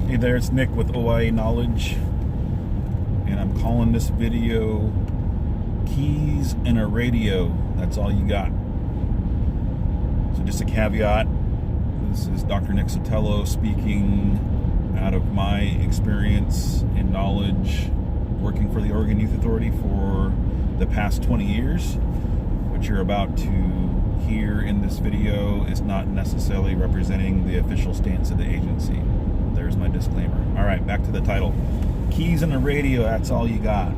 Hey there, it's Nick with OIA Knowledge, and I'm calling this video Keys and a Radio. That's all you got. So just a caveat, this is Dr. Nick Sotelo speaking out of my experience and knowledge working for the Oregon Youth Authority for the past 20 years. What you're about to hear in this video is not necessarily representing the official stance of the agency. There's my disclaimer. All right, back to the title. Keys and a radio, that's all you got.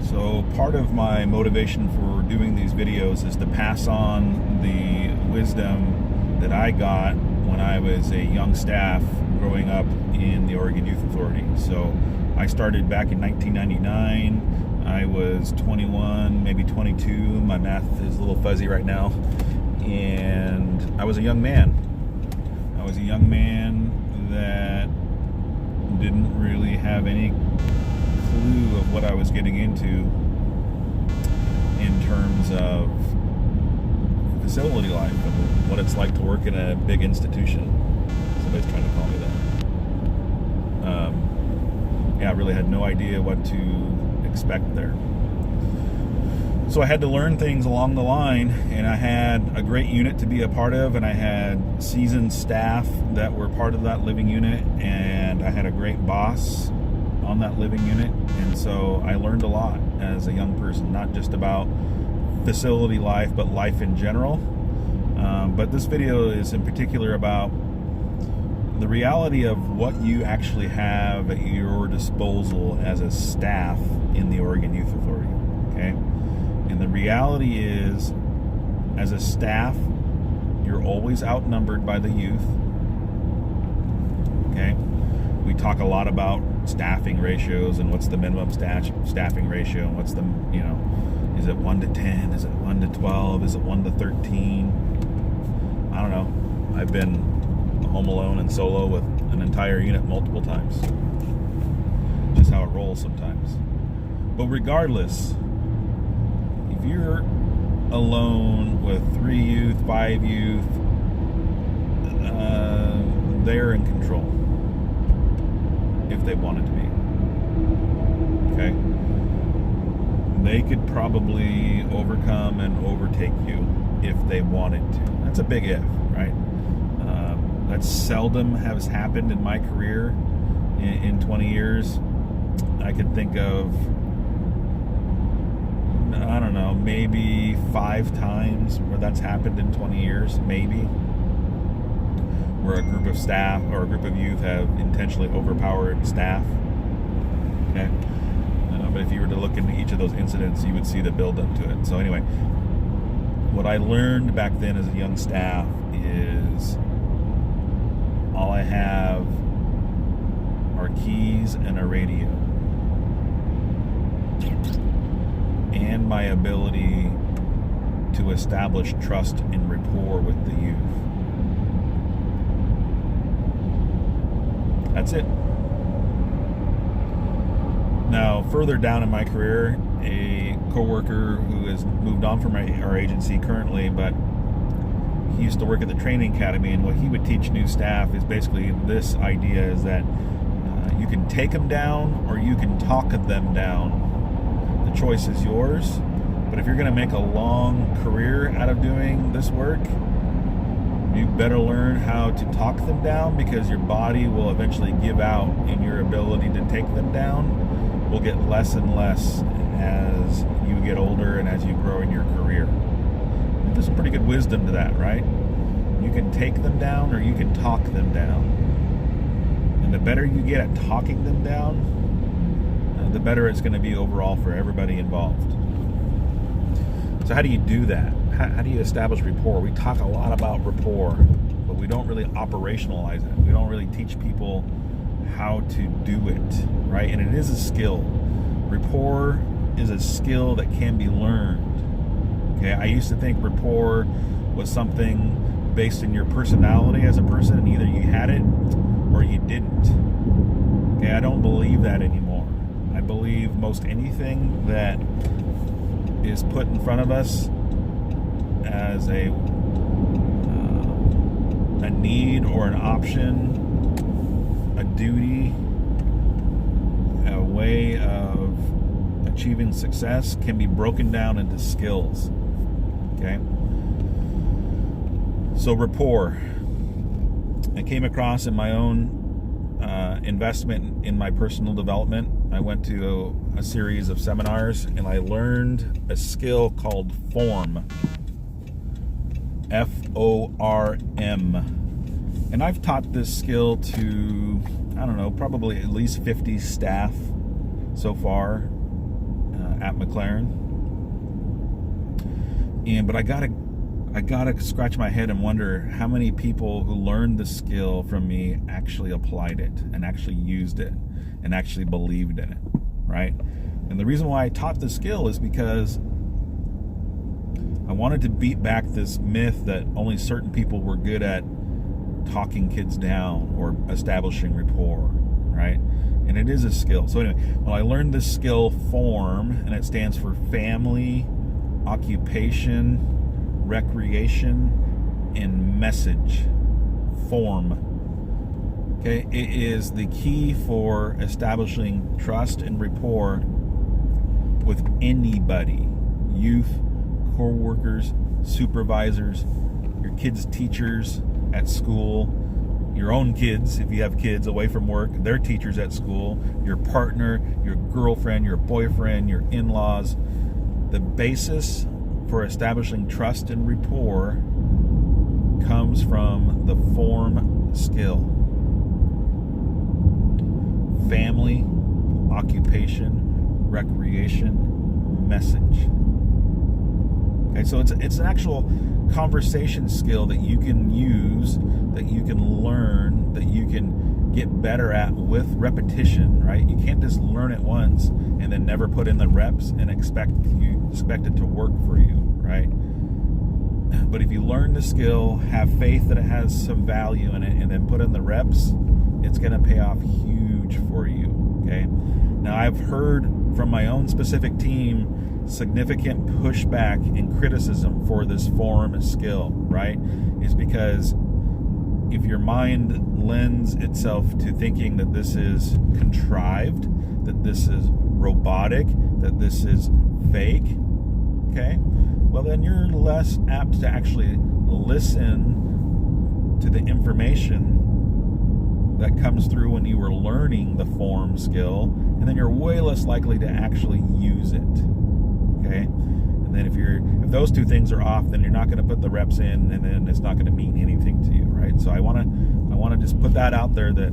So part of my motivation for doing these videos is to pass on the wisdom that I got when I was a young staff growing up in the Oregon Youth Authority. So I started back in 1999. I was 21, maybe 22. My math is a little fuzzy right now. And I was a young man. I was a young man that didn't really have any clue of what I was getting into in terms of facility life and what it's like to work in a big institution. Somebody's trying to call me that. I really had no idea what to expect there. So I had to learn things along the line, and I had a great unit to be a part of, and I had seasoned staff that were part of that living unit, and I had a great boss on that living unit. And so I learned a lot as a young person, not just about facility life, but life in general. But this video is in particular about the reality of what you actually have at your disposal as a staff in the Oregon Youth Authority, okay? And the reality is, as a staff, you're always outnumbered by the youth. Okay? We talk a lot about staffing ratios and what's the minimum staffing ratio and what's the, is it 1 to 10? Is it 1 to 12? Is it 1 to 13? I don't know. I've been home alone and solo with an entire unit multiple times. Just how it rolls sometimes. But regardless, if you're alone with 3 youth, 5 youth, they're in control if they wanted to be. Okay? They could probably overcome and overtake you if they wanted to. That's a big if, right? That seldom has happened in my career in 20 years. I could think of, I don't know, maybe 5 times where that's happened in 20 years, maybe, where a group of staff or a group of youth have intentionally overpowered staff. Okay, but if you were to look into each of those incidents, you would see the build-up to it. So anyway, what I learned back then as a young staff is all I have are keys and a radio, and my ability to establish trust and rapport with the youth. That's it. Now, further down in my career, a coworker who has moved on from our agency currently, but he used to work at the training academy, and what he would teach new staff is basically this idea is that you can take them down or you can talk them down. The choice is yours, but if you're going to make a long career out of doing this work, you better learn how to talk them down, because your body will eventually give out, and your ability to take them down will get less and less as you get older and as you grow in your career. There's some pretty good wisdom to that, right? You can take them down or you can talk them down. And the better you get at talking them down, the better it's going to be overall for everybody involved. So how do you do that? How do you establish rapport? We talk a lot about rapport, but we don't really operationalize it. We don't really teach people how to do it, right? And it is a skill. Rapport is a skill that can be learned. Okay, I used to think rapport was something based in your personality as a person, and either you had it or you didn't. Okay, I don't believe that anymore. I believe most anything that is put in front of us as a need or an option, a duty, achieving success can be broken down into skills. Okay? So rapport. I came across in my own investment in my personal development. I went to a series of seminars and I learned a skill called FORM. F-O-R-M. And I've taught this skill to, I don't know, probably at least 50 staff so far at McLaren. But I gotta scratch my head and wonder how many people who learned the skill from me actually applied it and actually used it and actually believed in it, right? And the reason why I taught the skill is because I wanted to beat back this myth that only certain people were good at talking kids down or establishing rapport, right? And it is a skill. So anyway, well, I learned this skill FORM, and it stands for family, occupation, recreation, and message. FORM. Okay, it is the key for establishing trust and rapport with anybody, youth, co-workers, supervisors, your kids' teachers at school, your own kids, if you have kids away from work, their teachers at school, your partner, your girlfriend, your boyfriend, your in-laws. The basis for establishing trust and rapport comes from the FORM skill. Family, occupation, recreation, message. Okay, so it's an actual conversation skill that you can use, that you can learn, that you can get better at with repetition, right? You can't just learn it once and then never put in the reps and expect it to work for you, right? But if you learn the skill, have faith that it has some value in it, and then put in the reps, it's going to pay off huge for you, okay? Now, I've heard from my own specific team significant pushback and criticism for this FORM skill, right? Is because if your mind lends itself to thinking that this is contrived, that this is robotic, that this is fake, okay, well then you're less apt to actually listen to the information that comes through when you were learning the FORM skill, and then you're way less likely to actually use it. Okay, and then if those two things are off, then you're not going to put the reps in, and then it's not going to mean anything to you, right? So I want to just put that out there that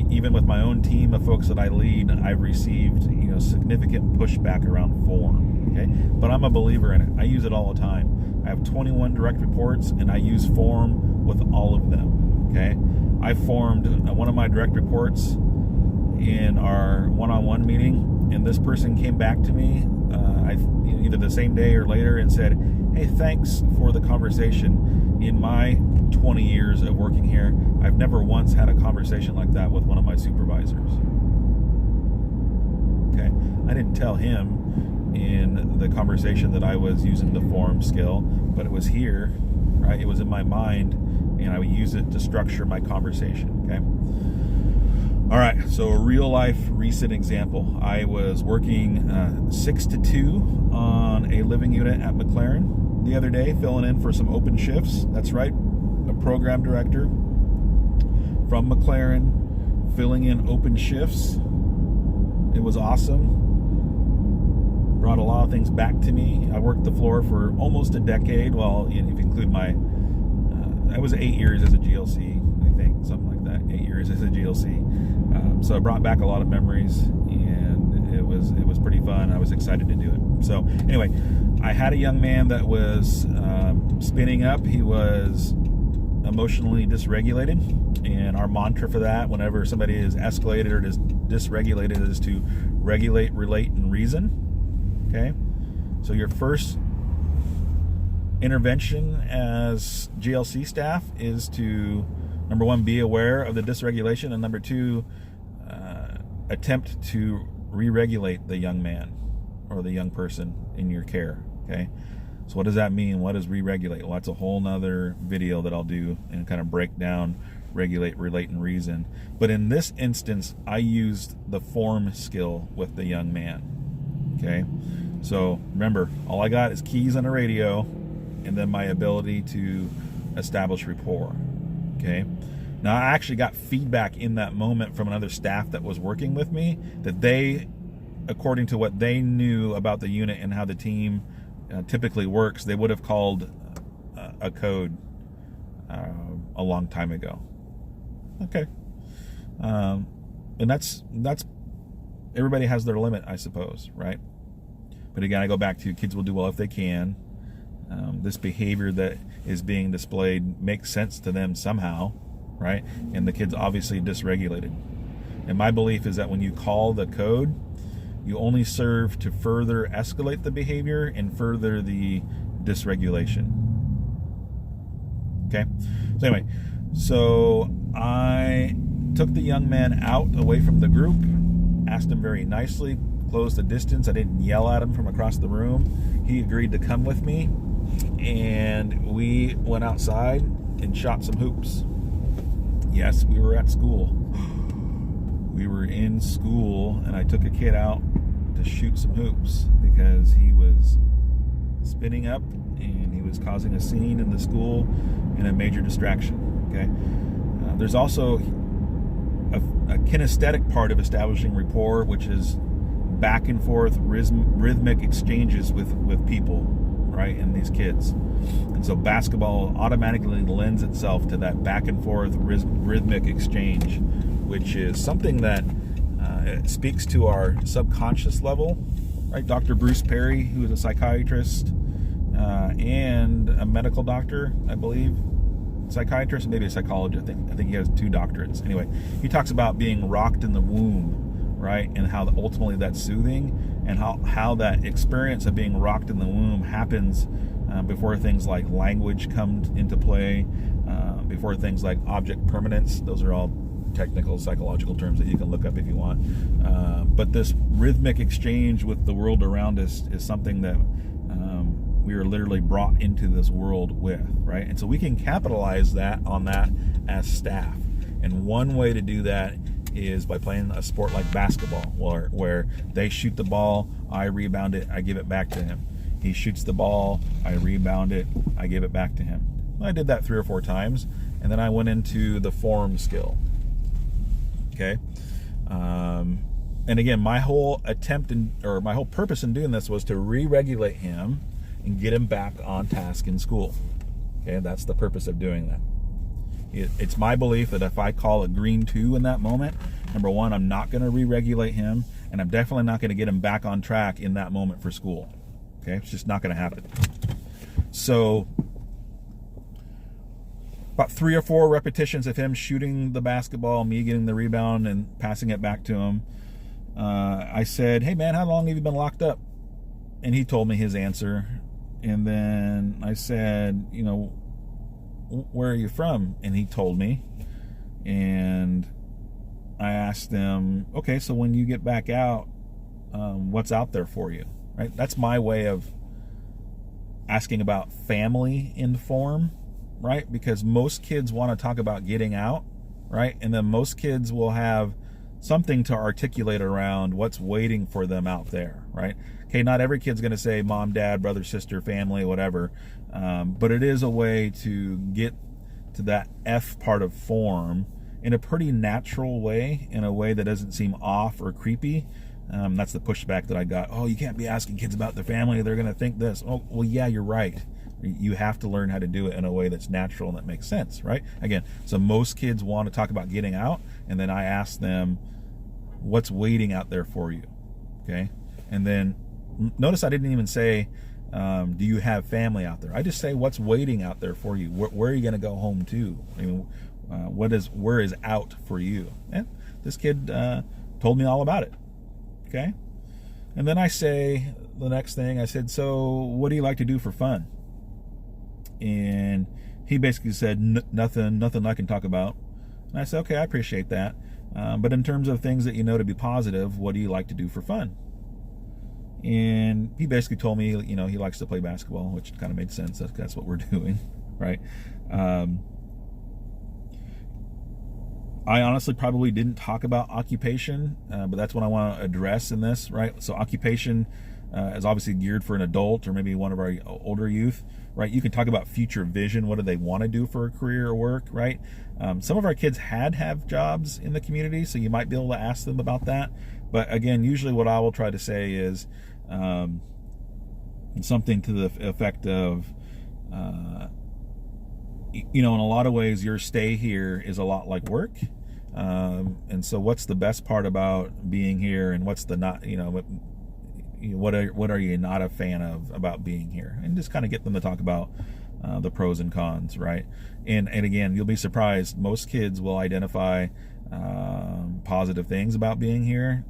even with my own team of folks that I lead, I've received significant pushback around FORM. Okay, but I'm a believer in it. I use it all the time. I have 21 direct reports, and I use FORM with all of them. Okay, I formed one of my direct reports in our one-on-one meeting, and this person came back to me either the same day or later and said, "Hey, thanks for the conversation. In my 20 years of working here, I've never once had a conversation like that with one of my supervisors." Okay, I didn't tell him in the conversation that I was using the FORM skill, but it was here, right? It was in my mind, and I would use it to structure my conversation. Okay. All right, so a real life recent example. I was working 6 to 2 on a living unit at McLaren the other day, filling in for some open shifts. That's right, a program director from McLaren filling in open shifts. It was awesome. Brought a lot of things back to me. I worked the floor for almost a decade. Well, if you include I was 8 years as a GLC, I think, something like that. 8 years as a GLC. So it brought back a lot of memories, and it was pretty fun. I was excited to do it. So anyway, I had a young man that was spinning up. He was emotionally dysregulated, and our mantra for that, whenever somebody is escalated or dysregulated, is to regulate, relate, and reason. Okay, so your first intervention as GLC staff is to, number one, be aware of the dysregulation, and number two, attempt to re-regulate the young man or the young person in your care. Okay, so what does that mean? What does re-regulate? Well, that's a whole nother video that I'll do and kind of break down regulate, relate, and reason. But in this instance, I used the FORM skill with the young man. Okay, so remember, all I got is keys on a radio, and then my ability to establish rapport. Okay, now I actually got feedback in that moment from another staff that was working with me that they, according to what they knew about the unit and how the team typically works, they would have called a code a long time ago. Okay, and that's everybody has their limit, I suppose, right? But again, I go back to kids will do well if they can. This behavior that is being displayed makes sense to them somehow, right? And the kid's obviously dysregulated. And my belief is that when you call the code, you only serve to further escalate the behavior and further the dysregulation. Okay? So anyway, so I took the young man out away from the group, asked him very nicely, closed the distance. I didn't yell at him from across the room. He agreed to come with me, and we went outside and shot some hoops. Yes, we were at school. We were in school, and I took a kid out to shoot some hoops because he was spinning up and he was causing a scene in the school and a major distraction. Okay, there's also a kinesthetic part of establishing rapport, which is back and forth rhythmic exchanges with people, right, and these kids. And so basketball automatically lends itself to that back and forth rhythmic exchange, which is something that speaks to our subconscious level, right? Dr. Bruce Perry, who is a psychiatrist and a medical doctor, I believe, psychiatrist, maybe a psychologist. I think he has 2 doctorates. Anyway, he talks about being rocked in the womb, right? And how ultimately that's soothing, and how that experience of being rocked in the womb happens before things like language come into play, before things like object permanence. Those are all technical psychological terms that you can look up if you want. But this rhythmic exchange with the world around us is something that we are literally brought into this world with, right? And so we can capitalize on that as staff. And one way to do that is by playing a sport like basketball, where they shoot the ball, I rebound it, I give it back to him. He shoots the ball, I rebound it, I give it back to him. I did that 3 or 4 times, and then I went into the form skill. Okay, and again, my whole purpose in doing this was to re-regulate him and get him back on task in school. Okay, that's the purpose of doing that. It's my belief that if I call a green 2 in that moment, number one, I'm not going to re-regulate him, and I'm definitely not going to get him back on track in that moment for school. Okay, it's just not going to happen. So about 3 or 4 repetitions of him shooting the basketball, me getting the rebound and passing it back to him. I said, "Hey man, how long have you been locked up?" And he told me his answer. And then I said, "Where are you from?" And he told me. And I asked him, "Okay, so when you get back out, what's out there for you?" Right? That's my way of asking about family in form, right? Because most kids want to talk about getting out, right? And then most kids will have something to articulate around what's waiting for them out there, right? Okay, not every kid's going to say mom, dad, brother, sister, family, whatever, but it is a way to get to that F part of form in a pretty natural way, in a way that doesn't seem off or creepy. That's the pushback that I got. "Oh, you can't be asking kids about their family. They're going to think this." Oh, well, yeah, you're right. You have to learn how to do it in a way that's natural and that makes sense, right? Again, so most kids want to talk about getting out, and then I ask them, what's waiting out there for you? Okay? And then notice I didn't even say, do you have family out there? I just say, what's waiting out there for you? Where are you going to go home to? I mean, where is out for you? And this kid told me all about it. Okay? And then I say, the next thing, I said, "So what do you like to do for fun?" And he basically said, nothing I can talk about. And I said, "Okay, I appreciate that. But in terms of things that you know to be positive, what do you like to do for fun?" And he basically told me, he likes to play basketball, which kind of made sense. That's what we're doing, right? I honestly probably didn't talk about occupation, but that's what I want to address in this, right? So occupation is obviously geared for an adult or maybe one of our older youth, right? You can talk about future vision. What do they want to do for a career or work, right? Some of our kids have jobs in the community, so you might be able to ask them about that. But again, usually what I will try to say is something to the effect of, in a lot of ways, your stay here is a lot like work. And so what's the best part about being here, and what's the not, what are you not a fan of about being here? And just kind of get them to talk about the pros and cons, right? And again, you'll be surprised. Most kids will identify positive things about being here,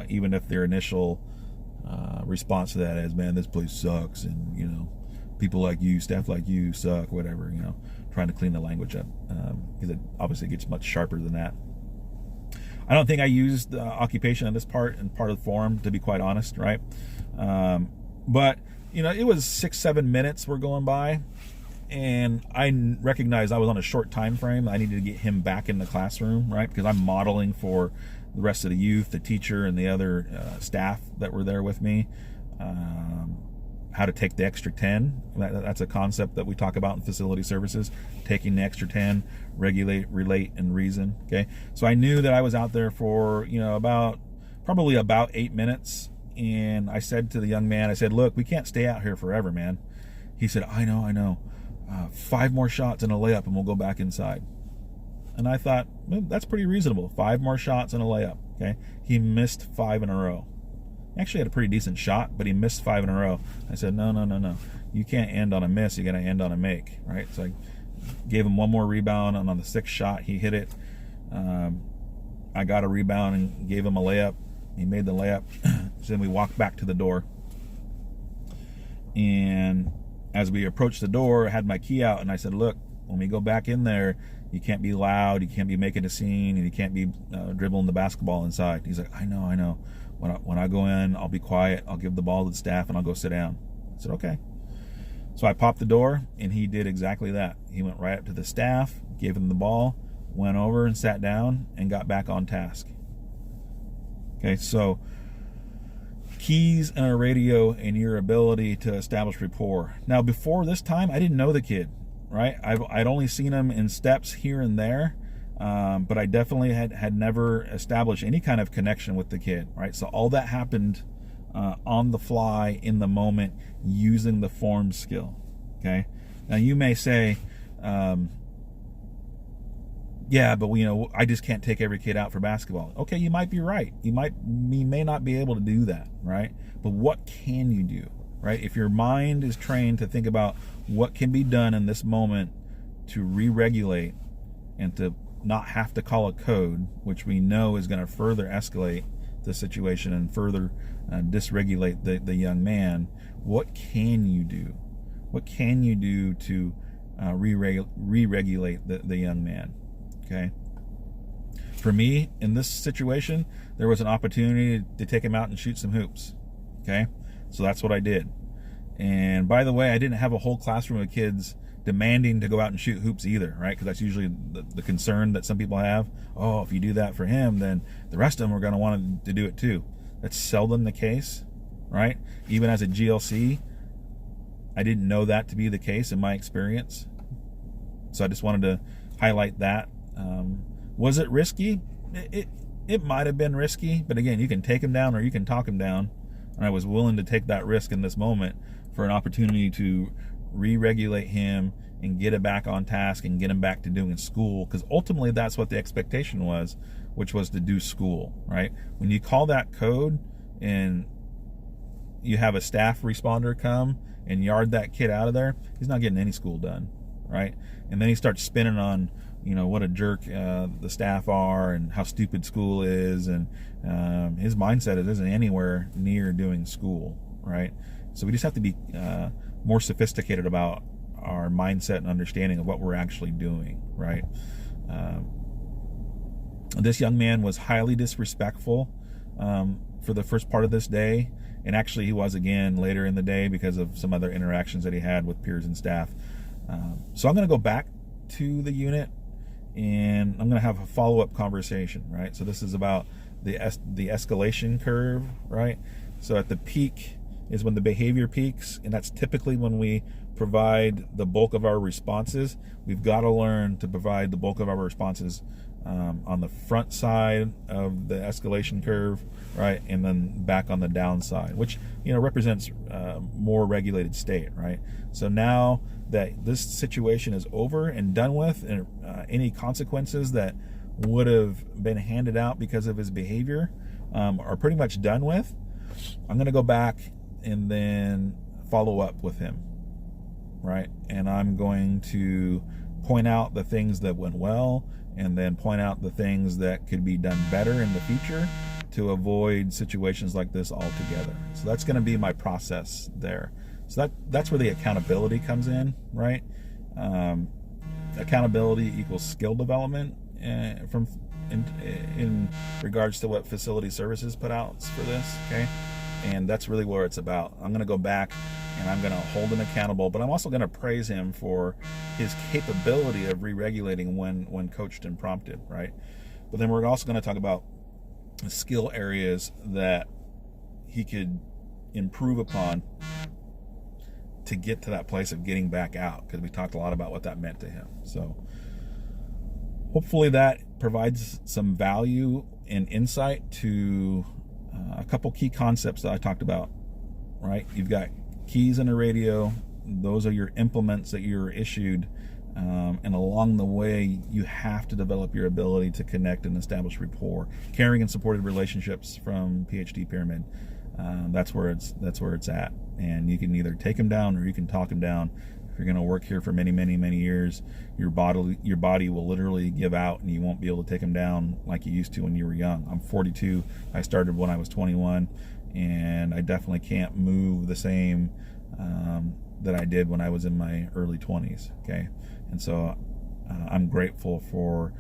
even if their initial response to that is, man, this place sucks, and people like you, staff like you suck, whatever, trying to clean the language up, because it obviously gets much sharper than that. I don't think I used occupation on this part of the forum, to be quite honest, right? But it was 6-7 minutes were going by, and I recognized I was on a short time frame. I needed to get him back in the classroom, right? Because I'm modeling for the rest of the youth, the teacher, and the other staff that were there with me, how to take the extra 10. That's a concept that we talk about in facility services, taking the extra 10, regulate, relate, and reason. Okay, so I knew that I was out there for probably about 8 minutes, and I said to the young man, I said, look, we can't stay out here forever, man. He said, I know. 5 more shots and a layup, and we'll go back inside. And I thought, well, that's pretty reasonable. 5 more shots and a layup. Okay, he missed 5 in a row. Actually had a pretty decent shot, but he missed 5 in a row. I said, no. You can't end on a miss. You got to end on a make, right? So I gave him one more rebound, and on the 6th shot, he hit it. I got a rebound and gave him a layup. He made the layup. So then we walked back to the door. And as we approached the door, I had my key out, and I said, look, when we go back in there, you can't be loud, you can't be making a scene, and you can't be dribbling the basketball inside. He's like, I know. When I go in, I'll be quiet. I'll give the ball to the staff, and I'll go sit down. I said, okay. So I popped the door, and he did exactly that. He went right up to the staff, gave them the ball, went over and sat down, and got back on task. Okay, so keys in a radio and your ability to establish rapport. Now, before this time, I didn't know the kid, right? I'd only seen him in steps here and there. But I definitely had never established any kind of connection with the kid, right? So all that happened on the fly, in the moment, using the form skill, okay? Now you may say, yeah, but I just can't take every kid out for basketball. Okay, you might be right. You may not be able to do that, right? But what can you do, right? If your mind is trained to think about what can be done in this moment to re-regulate and to not have to call a code, which we know is going to further escalate the situation and further dysregulate the young man, what can you do? What can you do to re-regulate the young man? Okay. For me, in this situation, there was an opportunity to take him out and shoot some hoops. Okay. So that's what I did. And by the way, I didn't have a whole classroom of kids demanding to go out and shoot hoops either, right? Because that's usually the concern that some people have. Oh, if you do that for him, then the rest of them are going to want to do it too. That's seldom the case, right? Even as a GLC, I didn't know that to be the case in my experience. So I just wanted to highlight that. Was it risky? It might have been risky, but again, you can take him down or you can talk him down. And I was willing to take that risk in this moment for an opportunity to re-regulate him and get him back on task and get him back to doing school, because ultimately that's what the expectation was, which was to do school, right? When you call that code and you have a staff responder come and yard that kid out of there, he's not getting any school done, right? And then he starts spinning on what a jerk the staff are and how stupid school is, and his mindset isn't anywhere near doing school, right? So we just have to be more sophisticated about our mindset and understanding of what we're actually doing, right? This young man was highly disrespectful for the first part of this day, and actually he was again later in the day because of some other interactions that he had with peers and staff. So I'm going to go back to the unit, and I'm going to have a follow-up conversation, right? So this is about the escalation curve, right? So at the peak, is when the behavior peaks, and that's typically when we provide the bulk of our responses. We've got to learn to provide the bulk of our responses on the front side of the escalation curve, right, and then back on the downside, which represents more regulated state, right? So now that this situation is over and done with, and any consequences that would have been handed out because of his behavior are pretty much done with, I'm going to go back and then follow up with him, right? And I'm going to point out the things that went well, and then point out the things that could be done better in the future to avoid situations like this altogether. So that's going to be my process there. So that's where the accountability comes in, right? Accountability equals skill development in regards to what facility services put out for this, okay? And that's really where it's about. I'm going to go back and I'm going to hold him accountable, but I'm also going to praise him for his capability of re-regulating when coached and prompted, right? But then we're also going to talk about skill areas that he could improve upon to get to that place of getting back out, because we talked a lot about what that meant to him. So hopefully that provides some value and insight to a couple key concepts that I talked about, right? You've got keys in a radio. Those are your implements that you're issued. And along the way, you have to develop your ability to connect and establish rapport. Caring and supportive relationships from PhD Pyramid. That's where it's at. And you can either take them down or you can talk them down. If you're going to work here for many, many, many years, your body will literally give out, and you won't be able to take them down like you used to when you were young. I'm 42. I started when I was 21, and I definitely can't move the same that I did when I was in my early 20s. Okay, and so I'm grateful for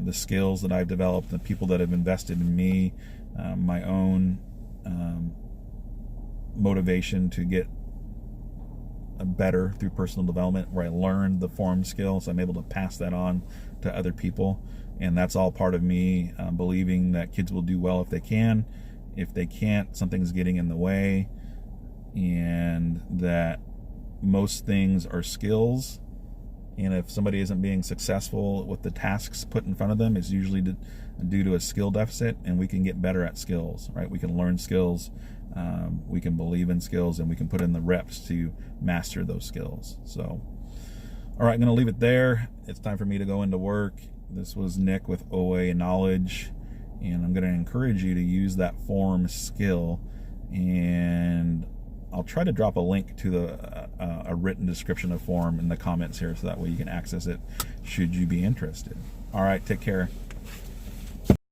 the skills that I've developed, the people that have invested in me, my own motivation to get better through personal development, where I learned the form skills. I'm able to pass that on to other people, and that's all part of me believing that kids will do well if they can. If they can't, something's getting in the way, and that most things are skills, and if somebody isn't being successful with the tasks put in front of them, it's usually due to a skill deficit, and we can get better at skills, right? We can learn skills, we can believe in skills, and we can put in the reps to master those skills. So, all right, I'm going to leave it there. It's time for me to go into work. This was Nick with OA Knowledge, and I'm going to encourage you to use that form skill, and I'll try to drop a link to a written description of form in the comments here, so that way you can access it should you be interested. All right, take care.